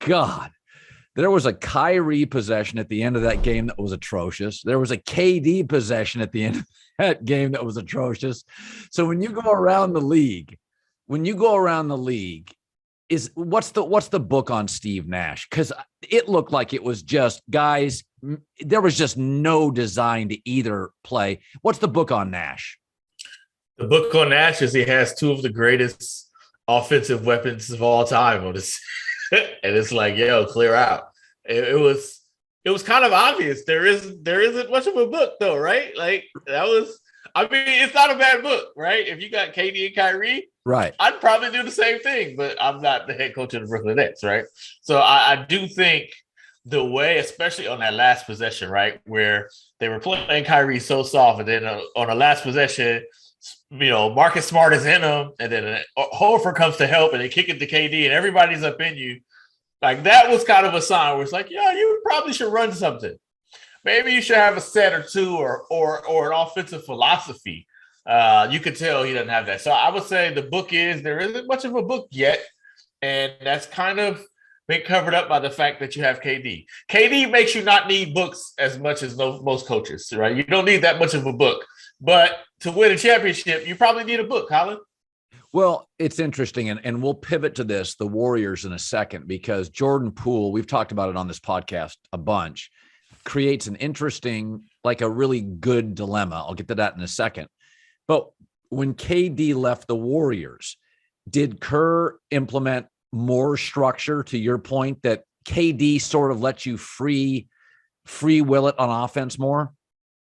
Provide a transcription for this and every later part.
God. There was a Kyrie possession at the end of that game that was atrocious. There was a KD possession at the end of that game that was atrocious. So when you go around the league, is what's the book on Steve Nash? Because it looked like it was just guys. There was just no design to either play. What's the book on Nash? The book on Nash is he has two of the greatest offensive weapons of all time on his. And it's like, yo, clear out. It was kind of obvious. There isn't much of a book though, right? Like that was. I mean, it's not a bad book, right? If you got KD and Kyrie, right, I'd probably do the same thing. But I'm not the head coach of the Brooklyn Nets, right? So I do think the way, especially on that last possession, right, where they were playing Kyrie so soft, and then on the last possession, Marcus Smart is in them, and then Horford comes to help, and they kick it to KD, and everybody's up in you. Like that was kind of a sign where it's like, yeah, you probably should run something. Maybe you should have a set or two, or an offensive philosophy. You could tell he doesn't have that. So I would say the book there isn't much of a book yet, and that's kind of been covered up by the fact that you have KD. KD makes you not need books as much as most coaches, right? You don't need that much of a book, but to win a championship, you probably need a book, Colin. Well, it's interesting, and we'll pivot to the Warriors in a second, because Jordan Poole, we've talked about it on this podcast a bunch, creates an interesting, like a really good dilemma. I'll get to that in a second. But when KD left the Warriors, did Kerr implement more structure, to your point, that KD sort of lets you free will it on offense more?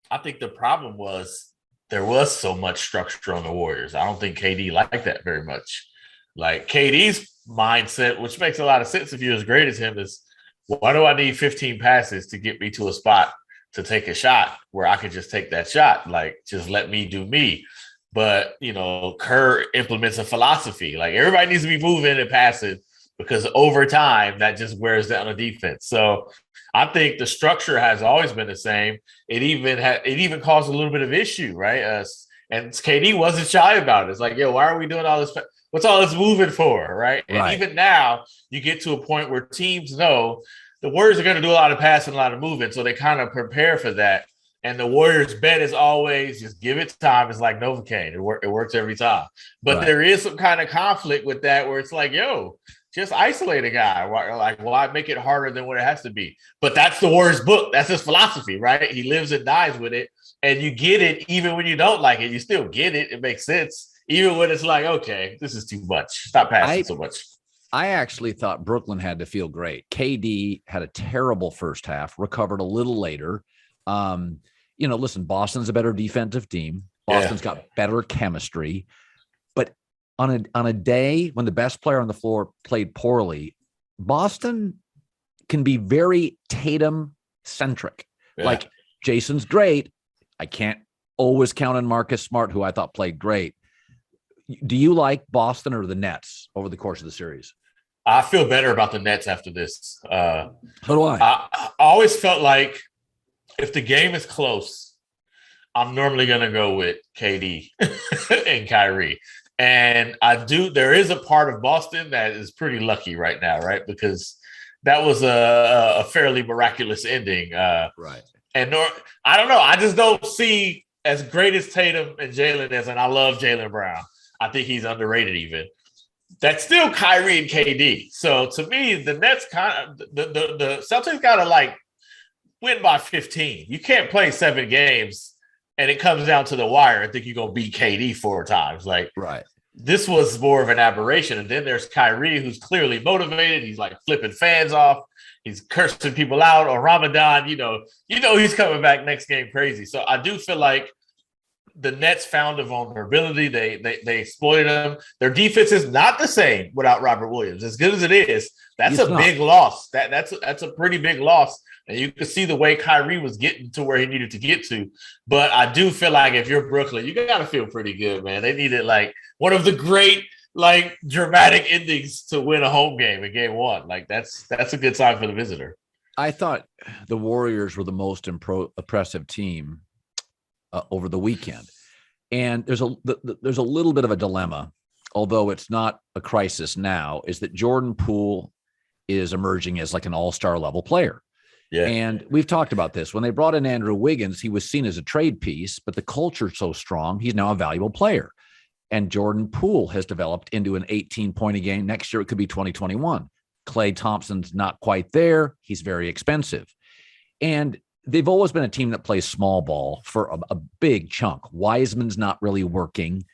I think the problem was there was so much structure on the Warriors. I don't think KD liked that very much. Like KD's mindset, which makes a lot of sense if you're as great as him, is why do I need 15 passes to get me to a spot to take a shot where I could just take that shot? Like, just let me do me. But, Kerr implements a philosophy. Like, everybody needs to be moving and passing, because over time, that just wears down the defense. So I think the structure has always been the same. It even caused a little bit of issue, right? And KD wasn't shy about it. It's like, yo, why are we doing all this? What's all this moving for, right? And even now, you get to a point where teams know the Warriors are going to do a lot of passing, a lot of moving, so they kind of prepare for that. And the Warriors' bet is always just give it time. It's like Novocaine. It works every time. But there is some kind of conflict with that where it's like, yo, just isolate a guy. Why make it harder than what it has to be? But that's the Warriors' book. That's his philosophy, right? He lives and dies with it. And you get it even when you don't like it. You still get it. It makes sense. Even when it's like, okay, this is too much. Stop passing so much. I actually thought Brooklyn had to feel great. KD had a terrible first half, recovered a little later. Listen, Boston's a better defensive team. Boston's got better chemistry. But on a day when the best player on the floor played poorly, Boston can be very Tatum-centric. Yeah. Like, Jason's great. I can't always count on Marcus Smart, who I thought played great. Do you like Boston or the Nets over the course of the series? I feel better about the Nets after this. So do I. I always felt like if the game is close, I'm normally going to go with KD and Kyrie. And there is a part of Boston that is pretty lucky right now, right? Because that was a fairly miraculous ending. Right. And I don't know. I just don't see as great as Tatum and Jalen is, and I love Jaylen Brown. I think he's underrated even. That's still Kyrie and KD. So to me, the Nets the Celtics got to win by 15. You can't play 7 games and it comes down to the wire. I think you're going to beat KD 4 times. Right. This was more of an aberration. And then there's Kyrie, who's clearly motivated. He's flipping fans off. He's cursing people out on Ramadan. He's coming back next game crazy. So I do feel like the Nets found a vulnerability. They exploited them. Their defense is not the same without Robert Williams. As good as it is, that's a big loss. That's a pretty big loss. And you can see the way Kyrie was getting to where he needed to get to. But I do feel like if you're Brooklyn, you got to feel pretty good, man. They needed one of the great dramatic endings to win a home game in game 1. That's a good sign for the visitor. I thought the Warriors were the most impressive team over the weekend. And there's a little bit of a dilemma, although it's not a crisis now, is that Jordan Poole is emerging as like an all-star level player. Yeah. And we've talked about this. When they brought in Andrew Wiggins, he was seen as a trade piece, but the culture's so strong, he's now a valuable player. And Jordan Poole has developed into an 18-point a game. Next year, it could be 2021. Klay Thompson's not quite there. He's very expensive. And they've always been a team that plays small ball for a big chunk. Wiseman's not really working.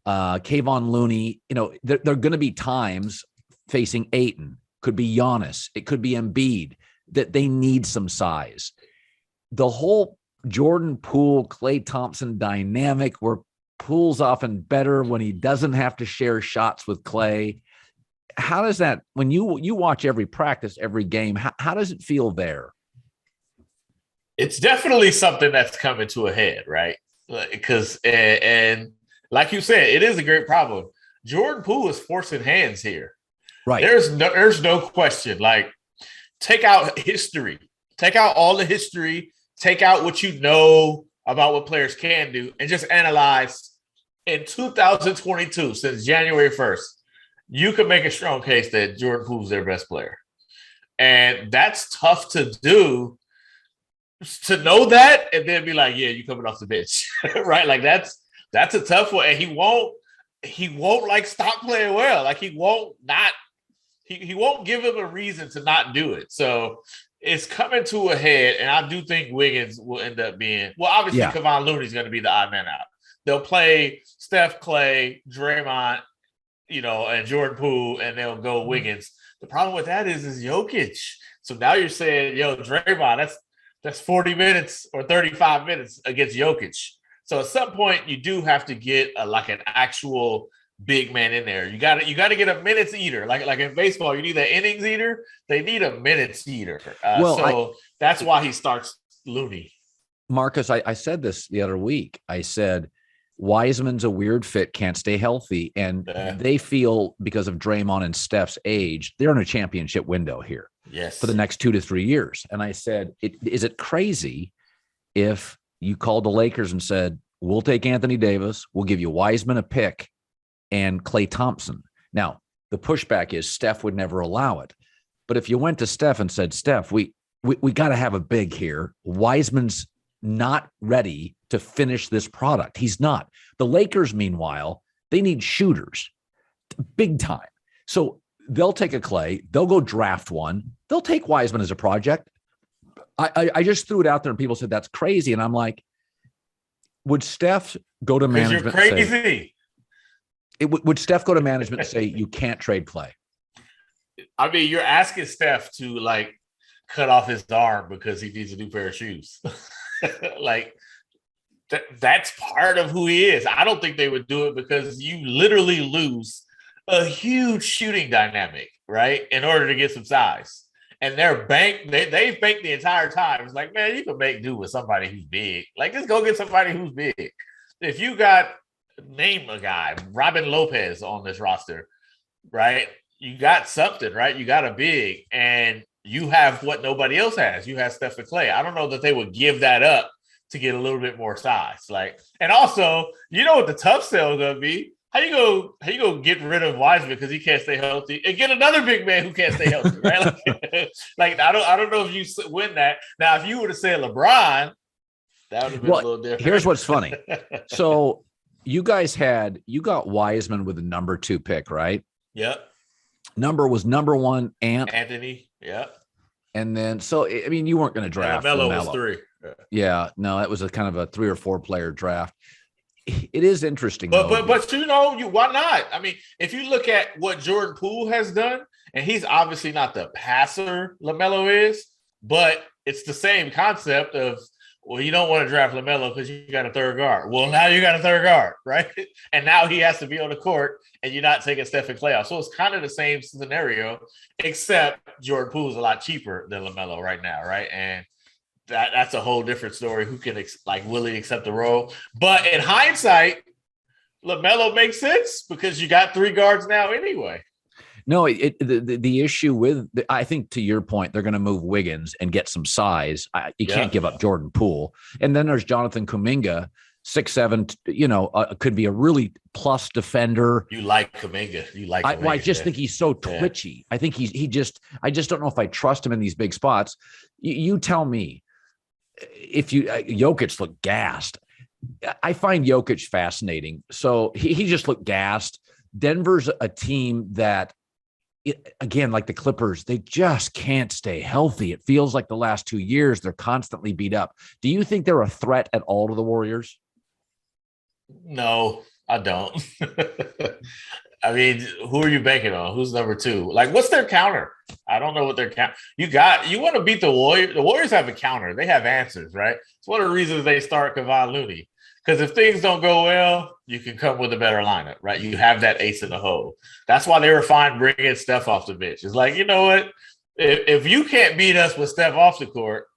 Kayvon Looney, there are going to be times facing Ayton, could be Giannis, it could be Embiid, that they need some size. The whole Jordan Poole, Klay Thompson dynamic where Poole's often better when he doesn't have to share shots with Klay. How does that, when you watch every practice, every game, how does it feel there? It's definitely something that's coming to a head, right? Because, and like you said, it is a great problem. Jordan Poole is forcing hands here. Right. There's no question. Like, take out history, take out all the history, take out what you know about what players can do, and just analyze in 2022, since January 1st, you could make a strong case that Jordan Poole's their best player. And that's tough to do, to know that, and then be like, yeah, you coming off the bench, right? Like that's a tough one. And he won't like stop playing well. Like he won't give him a reason to not do it. So it's coming to a head, and I do think Wiggins will end up being, well, obviously Kevon Looney's going to be the odd man out. They'll play Steph, Klay, Draymond, and Jordan Poole, and they'll go Wiggins. The problem with that is Jokic. So now you're saying, Draymond, that's 40 minutes or 35 minutes against Jokic. So at some point, you do have to get an actual big man in there. You got to get a minutes eater. Like in baseball, you need an innings eater. They need a minutes eater. That's why he starts Looney. Marcus, I said this the other week. I said Wiseman's a weird fit, can't stay healthy, and they feel because of Draymond and Steph's age, they're in a championship window here. Yes, for the next 2 to 3 years. And I said, is it crazy if you called the Lakers and said, we'll take Anthony Davis, we'll give you Wiseman a pick, and Klay Thompson? Now, the pushback is Steph would never allow it. But if you went to Steph and said, Steph, we got to have a big here. Wiseman's not ready to finish this product. He's not. The Lakers, meanwhile, they need shooters big time. So they'll take a Klay, they'll go draft one, they'll take Wiseman as a project. I just threw it out there and people said that's crazy. And I'm like, would Steph go to management? You're crazy. Would Steph go to management and say, you can't trade Klay? I mean, you're asking Steph to cut off his arm because he needs a new pair of shoes. That's part of who he is. I don't think they would do it because you literally lose a huge shooting dynamic, right? In order to get some size. And they've banked the entire time. It's like, man, you can make do with somebody who's big. Just go get somebody who's big. If you got, name a guy, Robin Lopez on this roster, right? You got something, right? You got a big, and you have what nobody else has. You have Steph and Klay. I don't know that they would give that up to get a little bit more size. And also, you know what the tough sell is going to be? How you go get rid of Wiseman because he can't stay healthy and get another big man who can't stay healthy, right? I don't know if you win that. Now, if you would have said LeBron, that would have been a little different. Here's what's funny. So you got Wiseman with the number 2 pick, right? Yep. Number 1, Anthony. Yep. And then, you weren't going to draft LaMelo was 3. Yeah, no, that was a kind of a 3 or 4 player draft. It is interesting, but why not? I mean, if you look at what Jordan Poole has done, and he's obviously not the passer LaMelo is, but it's the same concept of, well, you don't want to draft LaMelo because you got a third guard. Well, now you got a third guard, right? And now he has to be on the court, and you're not taking Steph and Klay off. So it's kind of the same scenario, except Jordan Poole's a lot cheaper than LaMelo right now, right? And that's a whole different story. Who can willing accept the role? But in hindsight, LaMelo makes sense because you got 3 guards now anyway. No, the issue with, I think to your point, they're going to move Wiggins and get some size. You can't give up Jordan Poole. And then there's Jonathan Kuminga, 6'7", could be a really plus defender. You like Kuminga. I just think he's so twitchy. I think I just don't know if I trust him in these big spots. You tell me if Jokic looked gassed. I find Jokic fascinating. So he just looked gassed. Denver's a team that, again, like the Clippers, they just can't stay healthy. It feels like the last 2 years they're constantly beat up. Do you think they're a threat at all to the Warriors? No, I don't. I mean, who are you banking on? Who's number two? Like, what's their counter? I don't know what their counter. You want to beat the Warriors. The Warriors have a counter. They have answers, right? It's one of the reasons they start Kevon Looney. Because if things don't go well, you can come with a better lineup, right? You have that ace in the hole. That's why they were fine bringing Steph off the bench. It's like, you know what? If you can't beat us with Steph off the court,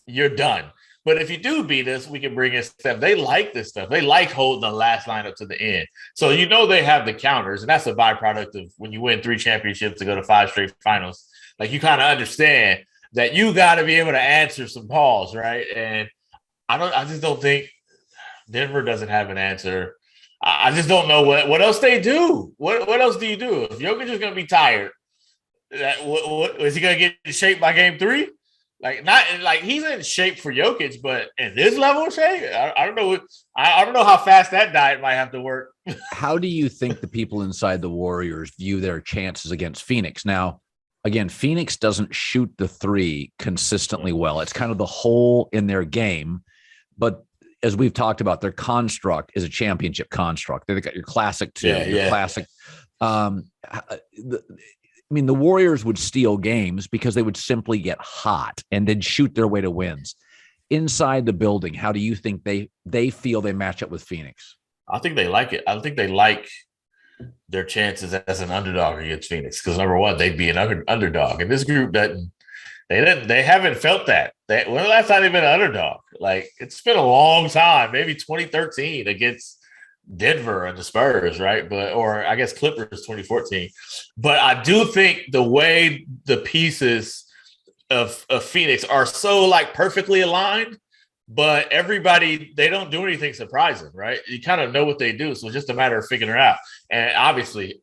you're done. But if you do beat us, we can bring in Steph. They like this stuff. They like holding the last lineup to the end. So they have the counters, and that's a byproduct of when you win 3 championships to go to 5 straight finals. Like, you kind of understand that you got to be able to answer some calls, right? And I just don't think Denver doesn't have an answer. I just don't know what else they do. What else do you do? If Jokic is going to be tired, is he going to get in shape by game 3? Like, not like he's in shape for Jokic, but in this level of shape, I don't know. I don't know how fast that diet might have to work. How do you think the people inside the Warriors view their chances against Phoenix? Now, again, Phoenix doesn't shoot the 3 consistently well. It's kind of the hole in their game. But as we've talked about, their construct is a championship construct. They've got your classic 2, classic. The Warriors would steal games because they would simply get hot and then shoot their way to wins. Inside the building, how do you think they feel they match up with Phoenix? I think they like it. I think they like their chances as an underdog against Phoenix because, number one, they'd be an underdog. And this group they haven't felt that. When the last time they've been an underdog? Like, it's been a long time, maybe 2013 against Denver and the Spurs, right? Or I guess Clippers 2014. But I do think the way the pieces of Phoenix are so like perfectly aligned, but everybody, they don't do anything surprising, right? You kind of know what they do. So it's just a matter of figuring it out. And obviously,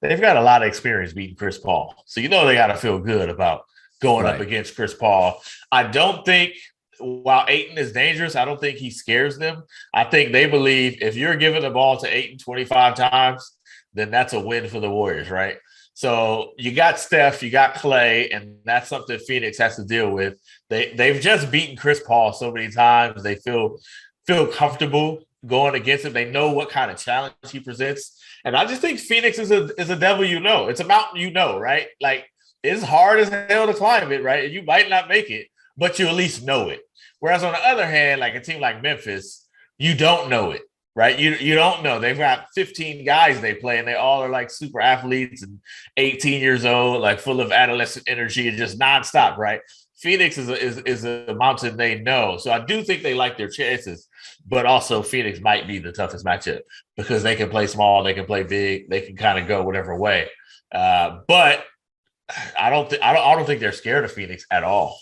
they've got a lot of experience beating Chris Paul. So they got to feel good about going up against Chris Paul. I don't think, while Ayton is dangerous, I don't think he scares them. I think they believe if you're giving the ball to Ayton 25 times, then that's a win for the Warriors, right? So you got Steph, you got Clay, and that's something Phoenix has to deal with. They've just beaten Chris Paul so many times. They feel comfortable going against him. They know what kind of challenge he presents. And I just think Phoenix is a devil It's a mountain right? Like, it's hard as hell to climb it, right? You might not make it, but you at least know it. Whereas on the other hand, like a team like Memphis, you don't know it, right? You don't know. They've got 15 guys they play, and they all are like super athletes and 18 years old, like full of adolescent energy and just nonstop, right? Phoenix is a mountain they know. So I do think they like their chances, but also Phoenix might be the toughest matchup because they can play small, they can play big, they can kind of go whatever way. But I don't think they're scared of Phoenix at all.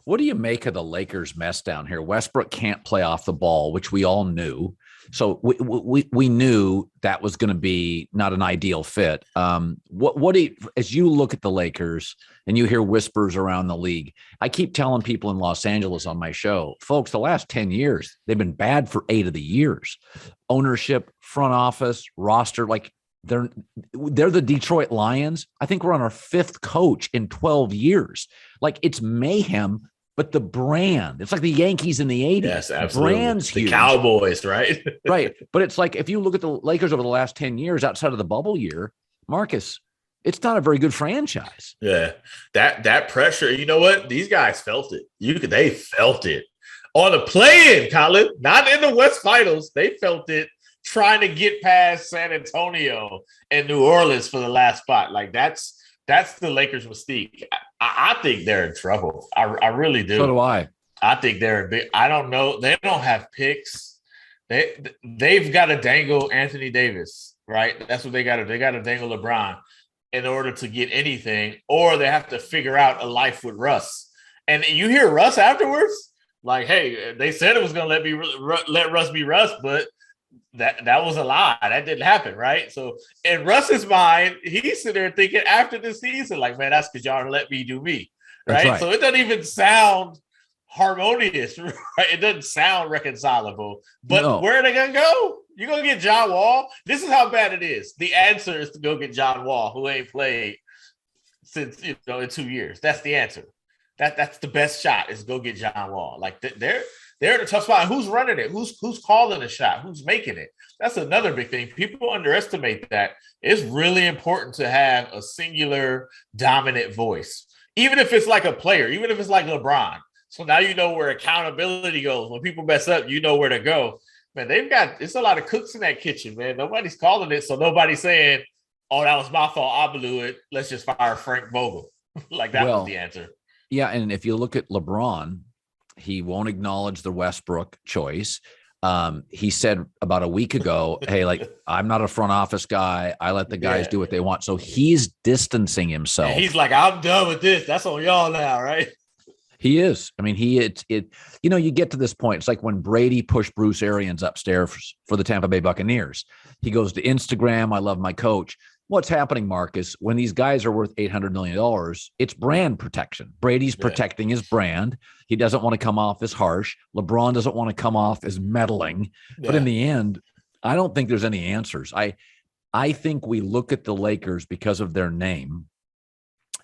What do you make of the Lakers' mess down here? Westbrook can't play off the ball, which we all knew. So we knew that was going to be not an ideal fit. What do you, as you look at the Lakers and you hear whispers around the league, I keep telling people in Los Angeles on my show, folks, the last 10 years, they've been bad for 8 of the years. Ownership, front office, roster, like they're the Detroit Lions. I think we're on our 5th coach in 12 years. Like, it's mayhem. But the brand, it's like the Yankees in the 80s. Yes, absolutely. Brand's huge. The Cowboys, right? Right. But it's like, if you look at the Lakers over the last 10 years outside of the bubble year, Marcus, it's not a very good franchise. Yeah. That pressure, you know what? These guys felt it. They felt it. On the play-in, Colin, not in the West Finals. They felt it trying to get past San Antonio and New Orleans for the last spot. Like, that's the Lakers' mystique. I think they're in trouble. I really do. So do I. I think they're in big. I don't know. They don't have picks. They've got to dangle Anthony Davis, right? That's what they got to. They got to dangle LeBron in order to get anything, or they have to figure out a life with Russ. And you hear Russ afterwards. Like, hey, they said it was going to let Russ be Russ, but that was a lie. That didn't happen, right? So in Russ's mind, he's sitting there thinking after the season, like, man, that's because y'all let me do me, That's right? right. So it doesn't even sound harmonious, right? It doesn't sound reconcilable. But No. where are they gonna go? You're gonna get John Wall. This is how bad it is. The answer is to go get John Wall, who ain't played since in 2 years. That's the answer. That's the best shot is go get John Wall. Like they're in a tough spot. Who's running it? Who's calling the shot? Who's making it? That's another big thing. People underestimate that. It's really important to have a singular dominant voice, even if it's like a player, even if it's like LeBron. So now you know where accountability goes. When people mess up, you know where to go. Man, it's a lot of cooks in that kitchen, man. Nobody's calling it, so nobody's saying, "Oh, that was my fault. I blew it. Let's just fire Frank Vogel." Like that was the answer. Yeah, and if you look at LeBron, he won't acknowledge the Westbrook choice. He said about a week ago, hey, like, I'm not a front office guy. I let the guys do what they want. So he's distancing himself. And he's like, I'm done with this. That's on y'all now, right? He is. I mean, you get to this point. It's like when Brady pushed Bruce Arians upstairs for the Tampa Bay Buccaneers. He goes to Instagram. I love my coach. What's happening, Marcus, when these guys are worth $800 million, it's brand protection. Brady's protecting his brand. He doesn't want to come off as harsh. LeBron doesn't want to come off as meddling. But in the end, I don't think there's any answers. I think we look at the Lakers because of their name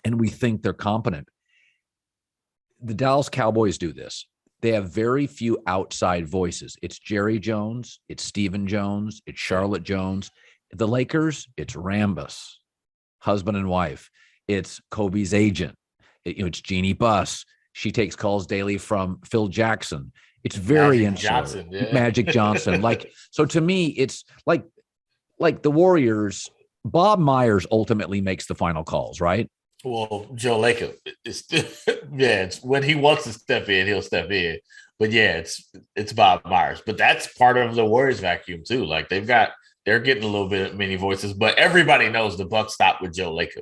and we think they're competent. The Dallas Cowboys do this. They have very few outside voices. It's Jerry Jones. It's Stephen Jones. It's Charlotte Jones. The Lakers, it's Rambus, husband and wife. It's Kobe's agent. It's Jeannie Buss. She takes calls daily from Phil Jackson. It's very insular. Magic Johnson. So to me, it's like the Warriors. Bob Myers ultimately makes the final calls, right? Well, Joe Lacob, it's when he wants to step in, he'll step in. But yeah, it's Bob Myers. But that's part of the Warriors vacuum too. Like they're getting a little bit of many voices, but everybody knows the buck stopped with Joe Lacob.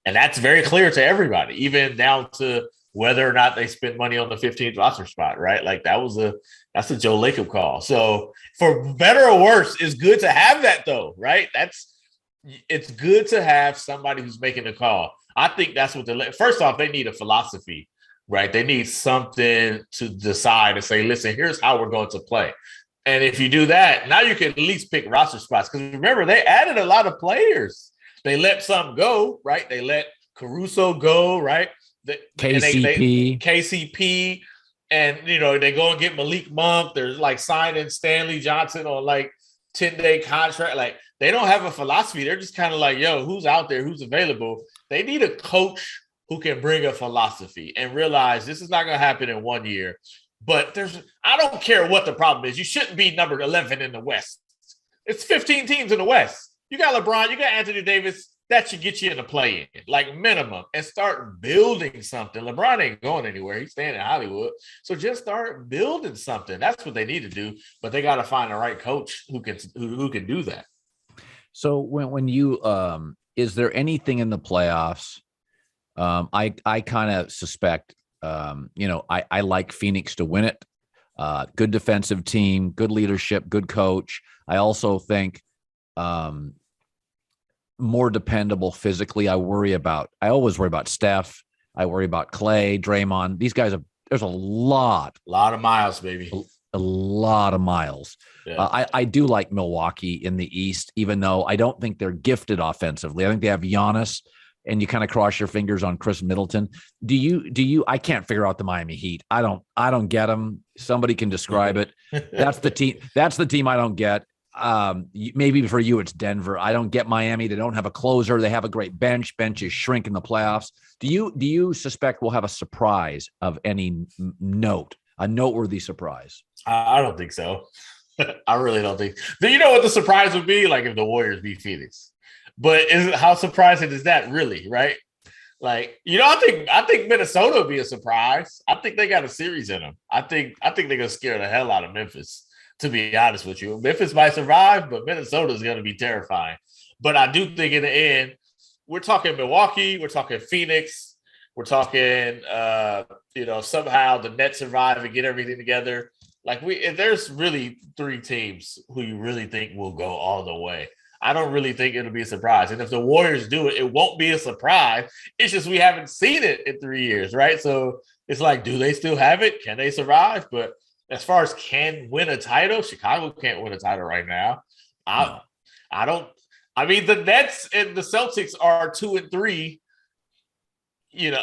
And that's very clear to everybody, even down to whether or not they spend money on the 15th roster spot, right? Like that's a Joe Lacob call. So for better or worse, it's good to have that though, right? It's good to have somebody who's making the call. I think that's what first off, they need a philosophy, right? They need something to decide and say, listen, here's how we're going to play. And if you do that, now you can at least pick roster spots. Because remember, they added a lot of players. They let some go, right? They let Caruso go, right? KCP. And, they go and get Malik Monk. There's like signing Stanley Johnson on like 10-day contract. Like they don't have a philosophy. They're just kind of like, yo, who's out there? Who's available? They need a coach who can bring a philosophy and realize this is not going to happen in 1 year. But I don't care what the problem is. You shouldn't be number 11 in the West. It's 15 teams in the West. You got LeBron, you got Anthony Davis. That should get you in the play-in, like minimum, and start building something. LeBron ain't going anywhere. He's staying in Hollywood. So just start building something. That's what they need to do. But they got to find the right coach who can do that. So when you is there anything in the playoffs? I kind of suspect. I like Phoenix to win it. Good defensive team, good leadership, good coach. I also think more dependable physically. I always worry about Steph. I worry about Clay, Draymond. These guys there's a lot of miles, baby. A lot of miles. Yeah. I do like Milwaukee in the East, even though I don't think they're gifted offensively. I think they have Giannis. And you kind of cross your fingers on Chris Middleton. Do you, I can't figure out the Miami Heat. I don't get them. Somebody can describe it. That's the team I don't get. Maybe for you, it's Denver. I don't get Miami. They don't have a closer. They have a great bench. Benches shrink in the playoffs. Do you suspect we'll have a surprise of any note, a noteworthy surprise? I don't think so. I really don't think. Do you know what the surprise would be? Like if the Warriors beat Phoenix. But how surprising is that really, right? Like, I think Minnesota would be a surprise. I think they got a series in them. I think they're gonna scare the hell out of Memphis, to be honest with you. Memphis might survive, but Minnesota is gonna be terrifying. But I do think in the end, we're talking Milwaukee, we're talking Phoenix, We're talking, somehow the Nets survive and get everything together. Like there's really three teams who you really think will go all the way. I don't really think it'll be a surprise. And if the Warriors do it, it won't be a surprise. It's just we haven't seen it in 3 years, right? So it's like, do they still have it? Can they survive? But as far as can win a title, Chicago can't win a title right now. The Nets and the Celtics are 2 and 3. You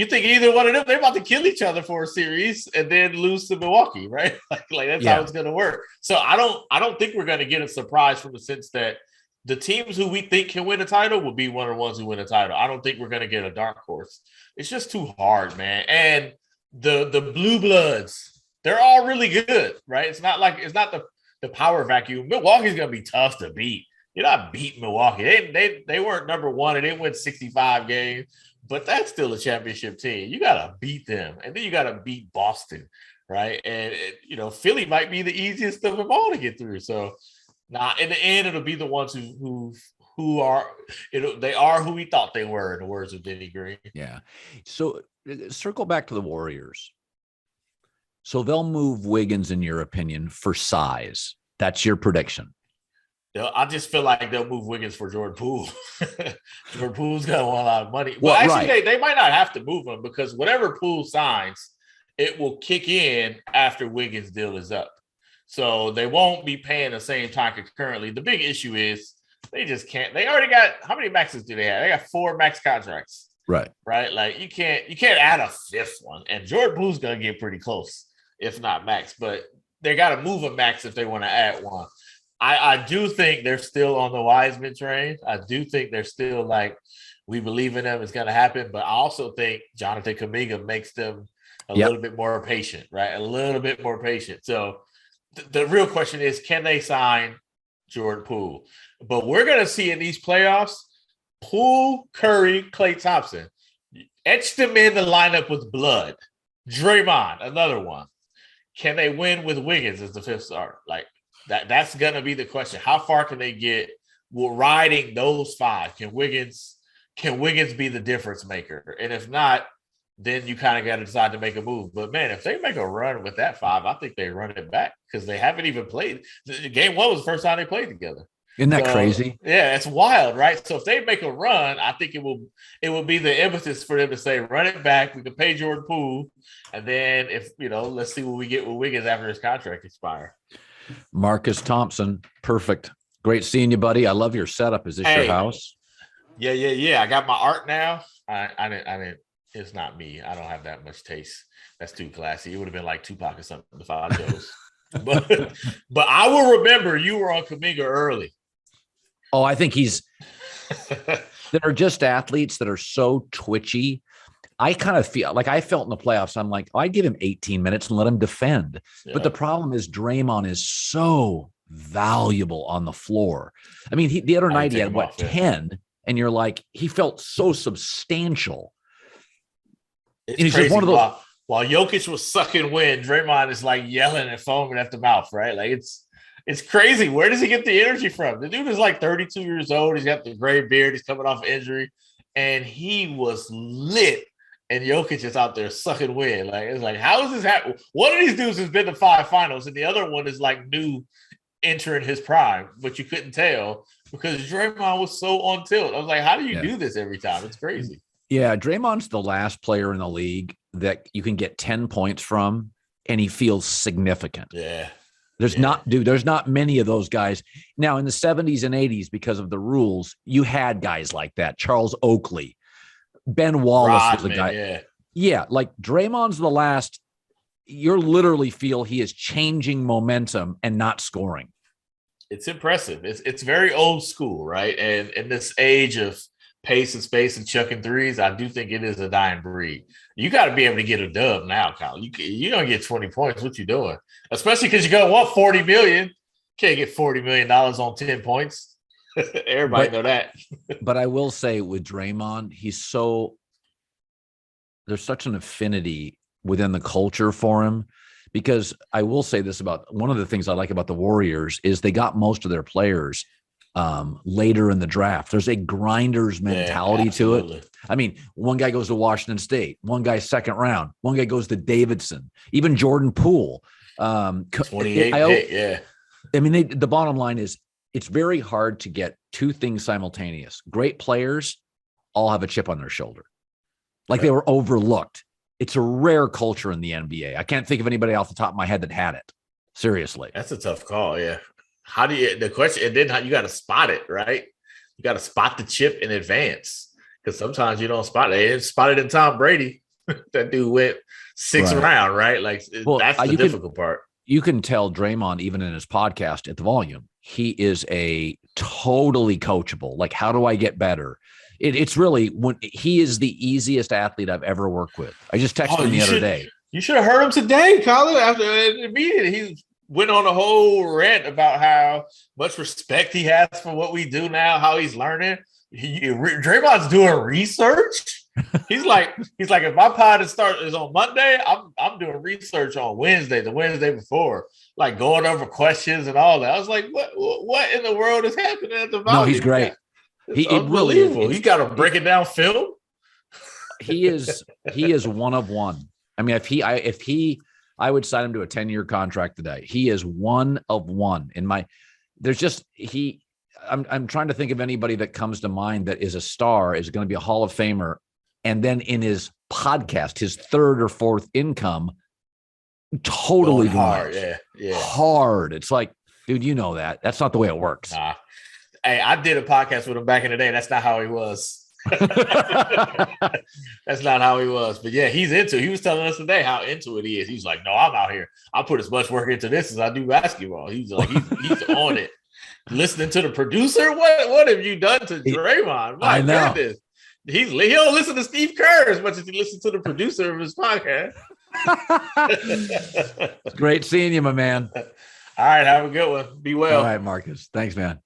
think either one of them, they're about to kill each other for a series and then lose to Milwaukee, right? like that's how it's going to work. So I don't think we're going to get a surprise from the sense that the teams who we think can win a title will be one of the ones who win a title. I don't think we're going to get a dark horse. It's just too hard, man. And the blue bloods, they're all really good, right? It's not the power vacuum. Milwaukee's going to be tough to beat. You're not beating Milwaukee. They weren't number one and they went 65 games. But that's still a championship team. You got to beat them. And then you got to beat Boston, right? And, Philly might be the easiest of them all to get through. So, in the end, it'll be the ones who are who we thought they were, in the words of Denny Green. Yeah. So, circle back to the Warriors. So, they'll move Wiggins, in your opinion, for size. That's your prediction. I just feel like they'll move Wiggins for Jordan Poole. Jordan Poole's going to want a lot of money. Well, actually, they might not have to move him because whatever Poole signs, it will kick in after Wiggins' deal is up. So they won't be paying the same time concurrently. The big issue is they just can't. They already got – how many maxes do they have? They got 4 max contracts. Right. Like you can't add a 5th one. And Jordan Poole's going to get pretty close, if not max. But they got to move a max if they want to add one. I do think they're still on the Wiseman train. I do think they're still we believe in them. It's going to happen. But I also think Jonathan Kuminga makes them a little bit more patient, right? A little bit more patient. So the real question is, can they sign Jordan Poole? But we're going to see in these playoffs, Poole, Curry, Klay Thompson, etch them in the lineup with blood. Draymond, another one. Can they win with Wiggins as the 5th starter? That's going to be the question. How far can they get riding those 5? Can Wiggins be the difference maker? And if not, then you kind of got to decide to make a move. But, man, if they make a run with that 5, I think they run it back because they haven't even played. Game 1 was the first time they played together. Isn't that crazy? Yeah, it's wild, right? So if they make a run, I think it will be the impetus for them to say, run it back. We can pay Jordan Poole. And then let's see what we get with Wiggins after his contract expires. Marcus Thompson, perfect. Great seeing you, buddy. I love your setup. Is this your house? Yeah. I got my art now. I didn't. It's not me. I don't have that much taste. That's too classy. It would have been like Tupac or something if I chose. but I will remember you were on Kuminga early. Oh, I think there are just athletes that are so twitchy. I kind of feel like I felt in the playoffs. I'm like, I'd give him 18 minutes and let him defend. Yeah. But the problem is Draymond is so valuable on the floor. I mean, the other night he had 10, and you're like, he felt so substantial. It's crazy. Just one of those. While Jokic was sucking wind, Draymond is yelling and foaming at the mouth, right? It's crazy. Where does he get the energy from? The dude is 32 years old. He's got the gray beard. He's coming off injury, and he was lit. And Jokic is out there sucking wind. It's how is this happening? One of these dudes has been to 5 finals, and the other one is new entering his prime, but you couldn't tell because Draymond was so on tilt. I was like, how do you do this every time? It's crazy. Yeah, Draymond's the last player in the league that you can get 10 points from, and he feels significant. Yeah. There's not many of those guys. Now, in the 70s and 80s, because of the rules, you had guys like that. Charles Oakley. Ben Wallace was the guy. Yeah, Draymond's the last. You literally feel he is changing momentum and not scoring. It's impressive. It's very old school, right? And in this age of pace and space and chucking threes, I do think it is a dying breed. You got to be able to get a dub now, Kyle. You don't get 20 points. What you doing? Especially because you're going to want $40 million. Can't get $40 million on 10 points. Everybody know that. But I will say with Draymond, there's such an affinity within the culture for him, because I will say this about one of the things I like about the Warriors is they got most of their players later in the draft. There's a grinder's mentality to it. I mean, one guy goes to Washington State, one guy second round, one guy goes to Davidson, even Jordan Poole. 28 pick, yeah. I mean, the bottom line is it's very hard to get two things simultaneous. Great players all have a chip on their shoulder. Like they were overlooked. It's a rare culture in the NBA. I can't think of anybody off the top of my head that had it. Seriously. That's a tough call, yeah. How do you, the question, and then how you got to spot it, right? You got to spot the chip in advance because sometimes you don't spot it. They didn't spot it in Tom Brady. That dude went sixth round, right? Like, that's the difficult part. You can tell Draymond, even in his podcast at the Volume, he is a totally coachable. Like, how do I get better? It's really when he is the easiest athlete I've ever worked with. I just texted him the other day. You should have heard him today, Colin. After immediately, he went on a whole rant about how much respect he has for what we do now, how he's learning. Draymond's doing research. He's like, if my pod is on Monday, I'm doing research on Wednesday, the Wednesday before, like going over questions and all that. I was like, what in the world is happening at the Volume? No, he's great. He unbelievable. He got to break it down film. He is one of one. I mean, I would sign him to a 10-year contract today. He is one of one in my. There's just I'm trying to think of anybody that comes to mind that is a star, is going to be a Hall of Famer, and then in his podcast, his third or fourth income, totally hard. Yeah, hard. It's like, dude, you know that. That's not the way it works. Nah. Hey, I did a podcast with him back in the day. That's not how he was. That's not how he was. But yeah, he's into it. He was telling us today how into it he is. He's like, no, I'm out here. I'll put as much work into this as I do basketball. He's like, he's on it. Listening to the producer? What have you done to Draymond? My I know. goodness. He'll listen to Steve Kerr as much as he listens to the producer of his podcast. Great seeing you, my man. All right, have a good one. Be well. All right, Marcus. Thanks, man.